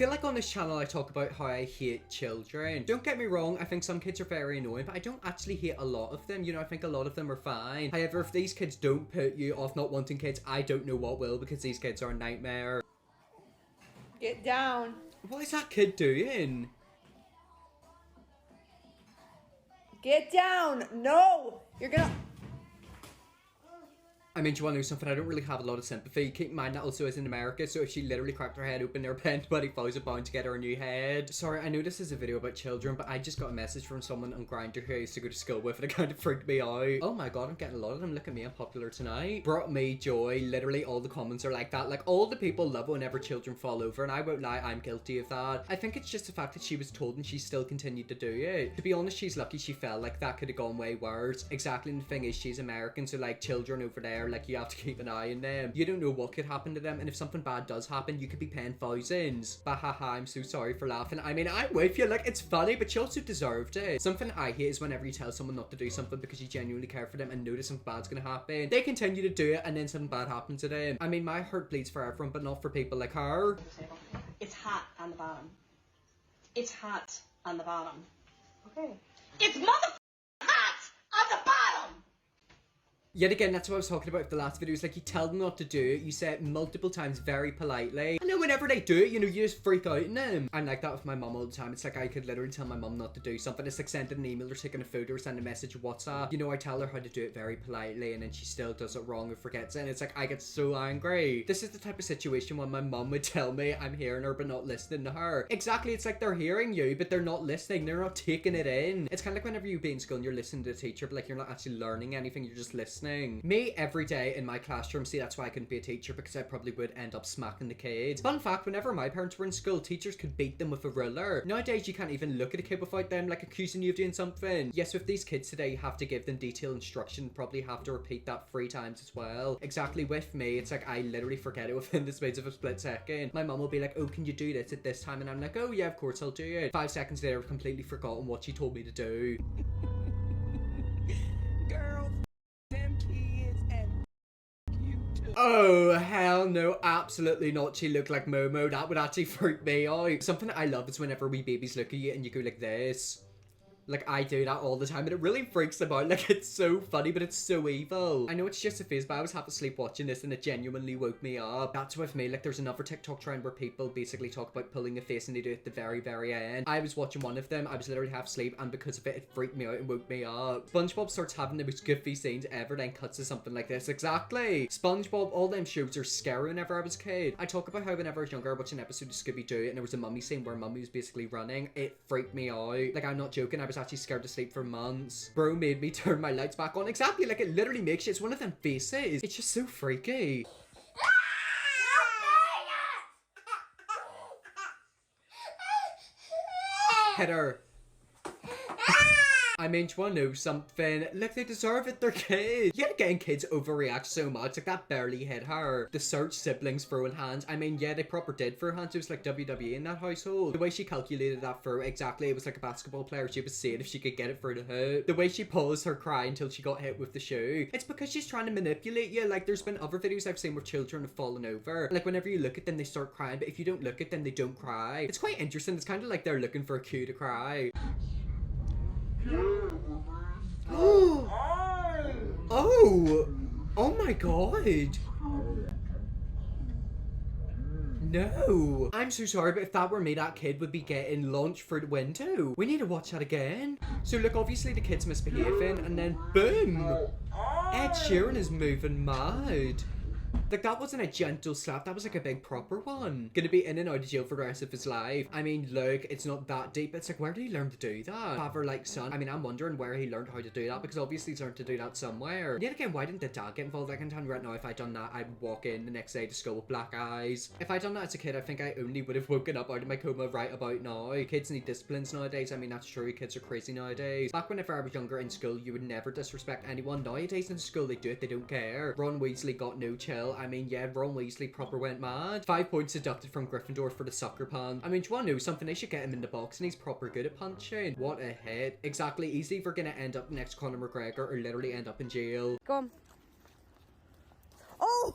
feel like on this channel I talk about how I hate children. Don't get me wrong, I think some kids are very annoying, but I don't actually hate a lot of them. You know, I think a lot of them are fine. However, if these kids don't put you off not wanting kids, I don't know what will, because these kids are a nightmare. Get down. What is that kid doing? Get down. No. You're gonna... I mean, do you want to know something? I don't really have a lot of sympathy. Keep in mind that also is in America, so if she literally cracked her head open, they're paying £20,000 to get her a new head. Sorry, I know this is a video about children, but I just got a message from someone on Grindr who I used to go to school with, and it kind of freaked me out. Oh my god, I'm getting a lot of them. Look at me, I'm popular tonight. Brought me joy. Literally all the comments are like that. Like, all the people love whenever children fall over, and I won't lie, I'm guilty of that. I think it's just the fact that she was told and she still continued to do it. To be honest, she's lucky she fell. Like, that could have gone way worse. Exactly, and the thing is, she's American, so like, children over there, like, you have to keep an eye on them. You don't know what could happen to them, and if something bad does happen, you could be paying thousands. Bahaha, I'm so sorry for laughing. I mean, I'm with you, like, it's funny, but she also deserved it. Something I hate is whenever you tell someone not to do something because you genuinely care for them and notice something bad's gonna happen. They continue to do it, and then something bad happens to them. I mean, my heart bleeds for everyone, but not for people like her. It's hot on the bottom. It's hot on the bottom. Okay. It's hot on the bottom! Yet again, that's what I was talking about with the last video. It's like, you tell them not to do it, you say it multiple times very politely, and then whenever they do it, you know, you just freak out in them. I'm like that with my mom all the time. It's like, I could literally tell my mom not to do something. It's like sending an email or taking a photo or sending a message on WhatsApp. You know, I tell her how to do it very politely, and then she still does it wrong or forgets it, and it's like, I get so angry. This is the type of situation when my mom would tell me I'm hearing her but not listening to her. Exactly, it's like they're hearing you, but they're not listening. They're not taking it in. It's kind of like whenever you be in school and you're listening to a teacher, but like, you're not actually learning anything, you're just listening. Me, every day in my classroom. See, that's why I couldn't be a teacher, because I probably would end up smacking the kids. Fun fact, whenever my parents were in school, teachers could beat them with a ruler. Nowadays, you can't even look at a kid without them like accusing you of doing something. Yes, with these kids today, you have to give them detailed instruction, probably have to repeat that 3 times as well. Exactly, with me, it's like I literally forget it within the space of a split second. My mum will be like, oh, can you do this at this time? And I'm like, oh yeah, of course I'll do it. 5 seconds later, I've completely forgotten what she told me to do. Girl, them kids and you too. Oh, hell no, absolutely not. She looked like Momo. That would actually freak me out. Something I love is whenever wee babies look at you and you go like this. Like, I do that all the time, and it really freaks them out. Like, it's so funny, but it's so evil. I know it's just a phase, but I was half asleep watching this, and it genuinely woke me up. That's with me. Like, there's another TikTok trend where people basically talk about pulling a face, and they do it at the very, very end. I was watching one of them. I was literally half asleep, and because of it, it freaked me out and woke me up. SpongeBob starts having the most goofy scenes ever, then cuts to something like this. Exactly. SpongeBob, all them shows are scary whenever I was a kid. I talk about how whenever I was younger, I watched an episode of Scooby-Doo, and there was a mummy scene where mummy was basically running. It freaked me out. Like, I'm not joking. I was actually scared to sleep for months. Bro made me turn my lights back on. Exactly, like, it literally makes you. It's one of them faces. It's just so freaky. Hit her. I mean, do you want to know something? Look, they deserve it, they're kids. Yet again, kids overreact so much. Like, that barely hit her. The search siblings throwing hands. I mean, yeah, they proper did throw hands. It was like WWE in that household. The way she calculated that throw, exactly, it was like a basketball player. She was seeing if she could get it through the hoop. The way she paused her cry until she got hit with the shoe. It's because she's trying to manipulate you. Like, there's been other videos I've seen where children have fallen over. Like, whenever you look at them, they start crying. But if you don't look at them, they don't cry. It's quite interesting. It's kind of like they're looking for a cue to cry. Oh! Oh my god! No! I'm so sorry, but if that were me, that kid would be getting launched through the window. We need to watch that again. So look, obviously the kid's misbehaving, and then boom! Ed Sheeran is moving mad. Like, that wasn't a gentle slap, that was like a big proper one. Gonna be in and out of jail for the rest of his life. I mean, look, it's not that deep. It's like, where did he learn to do that? Father like son. I mean, I'm wondering where he learned how to do that, because obviously he's learned to do that somewhere. Yet again, why didn't the dad get involved? I can tell you right now, if I'd done that, I'd walk in the next day to school with black eyes. If I'd done that as a kid, I think I only would have woken up out of my coma right about now. Kids need disciplines nowadays. I mean, that's true. Kids are crazy nowadays. Back whenever I was younger in school, you would never disrespect anyone. Nowadays in school, they do it. They don't care. Ron Weasley got no chill. I mean, yeah, Ron Weasley proper went mad. 5 points deducted from Gryffindor for the sucker punch. I mean, do you want to know something? They should get him in the box, and he's proper good at punching. What a hit. Exactly. He's either gonna end up next to Conor McGregor or literally end up in jail. Go on. Oh!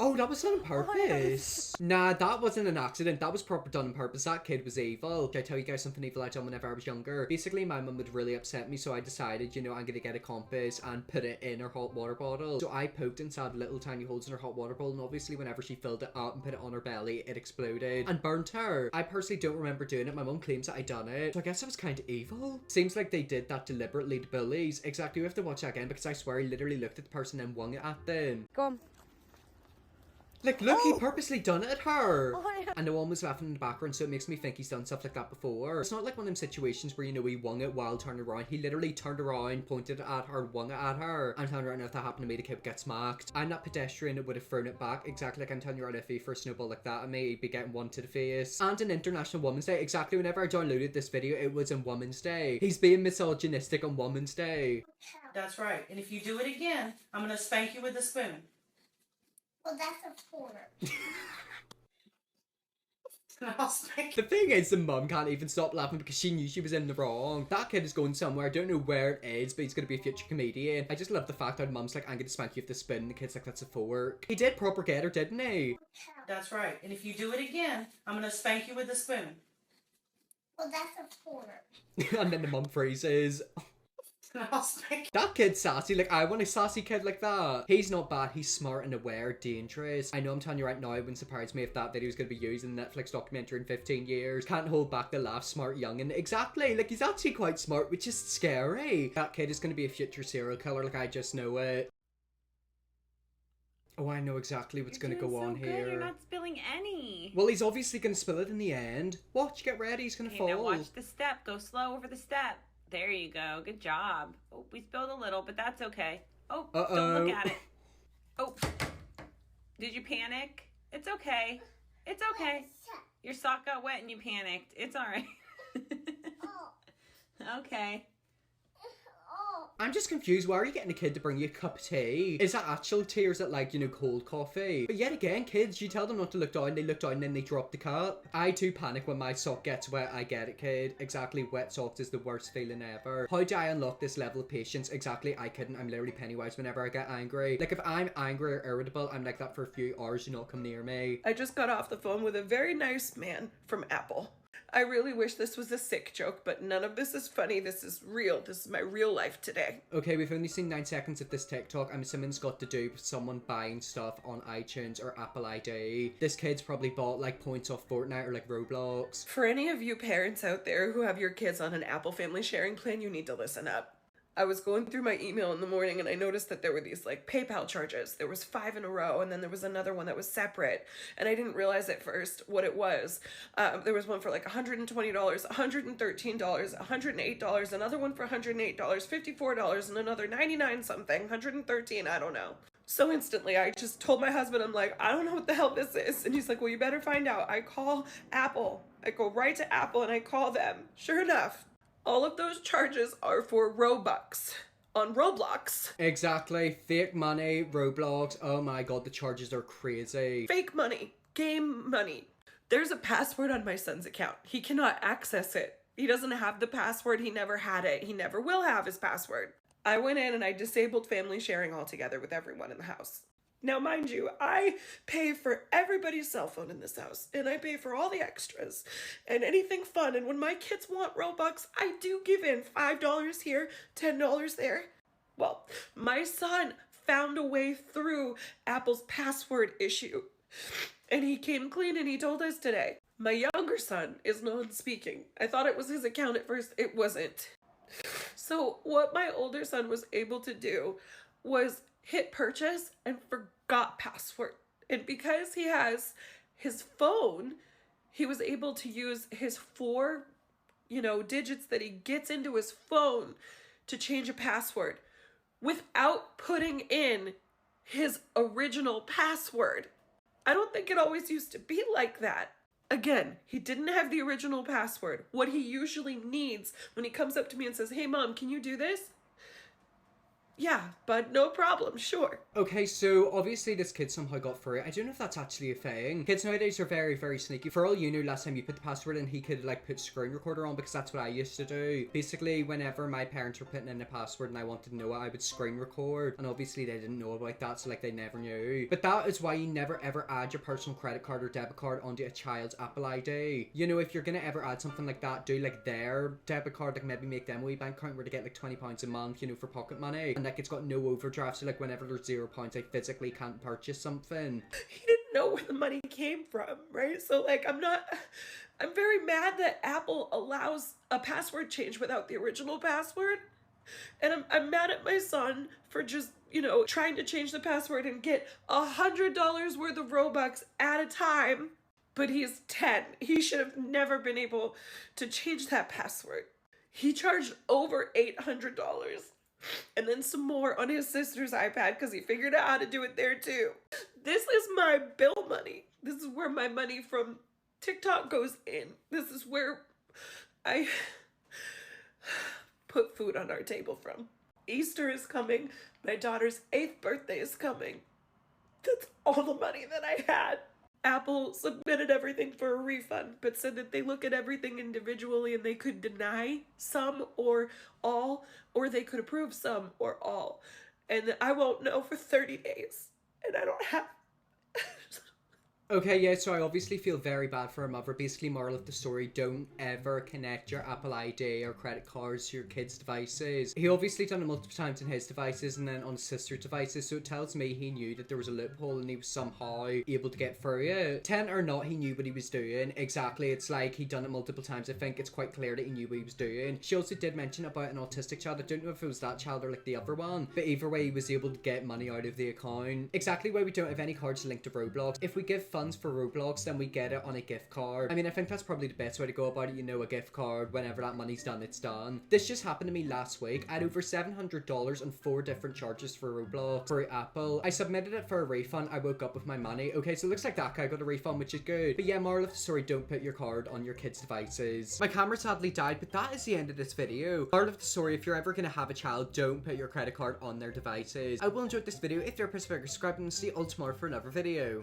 Oh, that was done on purpose. Nah, that wasn't an accident. That was proper done on purpose. That kid was evil. Can I tell you guys something evil I done whenever I was younger? Basically, my mum would really upset me, so I decided, you know, I'm gonna get a compass and put it in her hot water bottle. So I poked inside little tiny holes in her hot water bottle, and obviously whenever she filled it up and put it on her belly, it exploded and burnt her. I personally don't remember doing it. My mum claims that I done it. So I guess I was kind of evil. Seems like they did that deliberately to bullies. Exactly, we have to watch that again because I swear he literally looked at the person and wung it at them. Go on. Like, look, he purposely done it at her. Oh, yeah. And no one was laughing in the background, so it makes me think he's done stuff like that before. It's not like one of them situations where, you know, he wung it while turning around. He literally turned around, pointed it at her, wung it at her. I'm telling you right now, if that happened to me, the kid would get smacked. I'm that pedestrian that would have thrown it back. Exactly like I'm telling you right now, if he first snowball like that at me, he'd be getting one to the face. And an International Women's Day. Exactly whenever I downloaded this video, it was on Women's Day. He's being misogynistic on Women's Day. That's right. And if you do it again, I'm going to spank you with a spoon. Well, that's a quarter. And I'll spank The thing is, the mum can't even stop laughing because she knew she was in the wrong. That kid is going somewhere. I don't know where it is, but he's going to be a future comedian. I just love the fact that mum's like, I'm going to spank you with the spoon. And the kid's like, that's a fork. He did proper get her, didn't he? That's right. And if you do it again, I'm going to spank you with a spoon. Well, that's a quarter. And then the mum freezes. And I'll spank That kid's sassy. Like, I want a sassy kid like that. He's not bad. He's smart and aware, dangerous. I know I'm telling you right now, it wouldn't surprise me if that video is going to be used in the Netflix documentary in 15 years. Can't hold back the laugh, smart young. And exactly, like, he's actually quite smart, which is scary. That kid is going to be a future serial killer. Like, I just know it. Oh, I know exactly what's going to go on here. You're not spilling any. Well, he's obviously going to spill it in the end. Watch, get ready. He's going to fall. Now watch the step. Go slow over the step. There you go. Good job. Oh, we spilled a little, but that's okay. Oh, don't look at it. Oh, did you panic? It's okay. It's okay. Your sock got wet and you panicked. It's all right. Okay. I'm just confused. Why are you getting a kid to bring you a cup of tea? Is that actual tea or is it like, you know, cold coffee? But yet again, kids, you tell them not to look down, they look down and then they drop the cup. I too panic when my sock gets wet. I get it, kid. Exactly, wet socks is the worst feeling ever. How do I unlock this level of patience? Exactly, I couldn't. I'm literally Pennywise whenever I get angry. Like, if I'm angry or irritable, I'm like that for a few hours. Do not come near me. I just got off the phone with a very nice man from Apple. I really wish this was a sick joke, but none of this is funny. This is real. This is my real life today. Okay, we've only seen 9 seconds of this TikTok. I'm assuming it's got to do with someone buying stuff on iTunes or Apple ID. This kid's probably bought like points off Fortnite or like Roblox. For any of you parents out there who have your kids on an Apple family sharing plan, you need to listen up. I was going through my email in the morning and I noticed that there were these like PayPal charges. There was 5 in a row and then there was another one that was separate. And I didn't realize at first what it was. There was one for like $120, $113, $108, another one for $108, $54, and another 99 something, 113, I don't know. So instantly I just told my husband, I'm like, I don't know what the hell this is. And he's like, well, you better find out. I call Apple. I go right to Apple and I call them. Sure enough, all of those charges are for Robux on Roblox. Exactly. Fake money, Roblox. Oh my god, the charges are crazy. Fake money. Game money. There's a password on my son's account. He cannot access it. He doesn't have the password. He never had it. He never will have his password. I went in and I disabled family sharing altogether with everyone in the house. Now, mind you, I pay for everybody's cell phone in this house, and I pay for all the extras and anything fun. And when my kids want Robux, I do give in $5 here, $10 there. Well, my son found a way through Apple's password issue, and he came clean and he told us today. My younger son is non-speaking. I thought it was his account at first. It wasn't. So what my older son was able to do was hit purchase and forgot password. And because he has his phone, he was able to use his 4, digits that he gets into his phone to change a password without putting in his original password. I don't think it always used to be like that. Again, he didn't have the original password. What he usually needs when he comes up to me and says, hey mom, can you do this? Yeah, but no problem, sure. Okay, so obviously this kid somehow got through it. I don't know if that's actually a thing. Kids nowadays are very, very sneaky. For all you know, last time you put the password in, he could like put screen recorder on, because that's what I used to do. Basically, whenever my parents were putting in a password and I wanted to know it, I would screen record. And obviously they didn't know about that, so like they never knew. But that is why you never ever add your personal credit card or debit card onto a child's Apple ID. You know, if you're gonna ever add something like that, do like their debit card, like maybe make them a wee bank account where they get like £20 a month, you know, for pocket money. And like it's got no overdraft, so like whenever there's £0, I physically can't purchase something. He didn't know where the money came from, right? So like I'm very mad that Apple allows a password change without the original password. And I'm mad at my son for just, you know, trying to change the password and get $100 worth of Robux at a time. But he's 10. He should have never been able to change that password. He charged over $800. And then some more on his sister's iPad because he figured out how to do it there too. This is my bill money. This is where my money from TikTok goes in. This is where I put food on our table from. Easter is coming. My daughter's 8th birthday is coming. That's all the money that I had. Apple submitted everything for a refund, but said that they look at everything individually and they could deny some or all, or they could approve some or all. And I won't know for 30 days. And I don't have... Okay, yeah, so I obviously feel very bad for her mother. Basically, moral of the story, don't ever connect your Apple ID or credit cards to your kids' devices. He obviously done it multiple times on his devices and then on his sister's devices, so it tells me he knew that there was a loophole and he was somehow able to get through it. 10 or not, he knew what he was doing. Exactly, it's like he done it multiple times. I think it's quite clear that he knew what he was doing. She also did mention about an autistic child. I don't know if it was that child or like the other one, but either way, he was able to get money out of the account. Exactly why we don't have any cards linked to Roblox. If we give funds for Roblox, then we get it on a gift card. I mean, I think that's probably the best way to go about it. You know, a gift card, whenever that money's done, it's done. This just happened to me last week. I had over $700 on 4 different charges for Roblox for Apple. I submitted it for a refund. I woke up with my money. Okay, so it looks like that guy got a refund, which is good. But yeah, moral of the story, don't put your card on your kids' devices. My camera sadly died, but that is the end of this video. Moral of the story, if you're ever gonna have a child, don't put your credit card on their devices. I will enjoy this video. If you're a person, subscribe and see you all tomorrow for another video.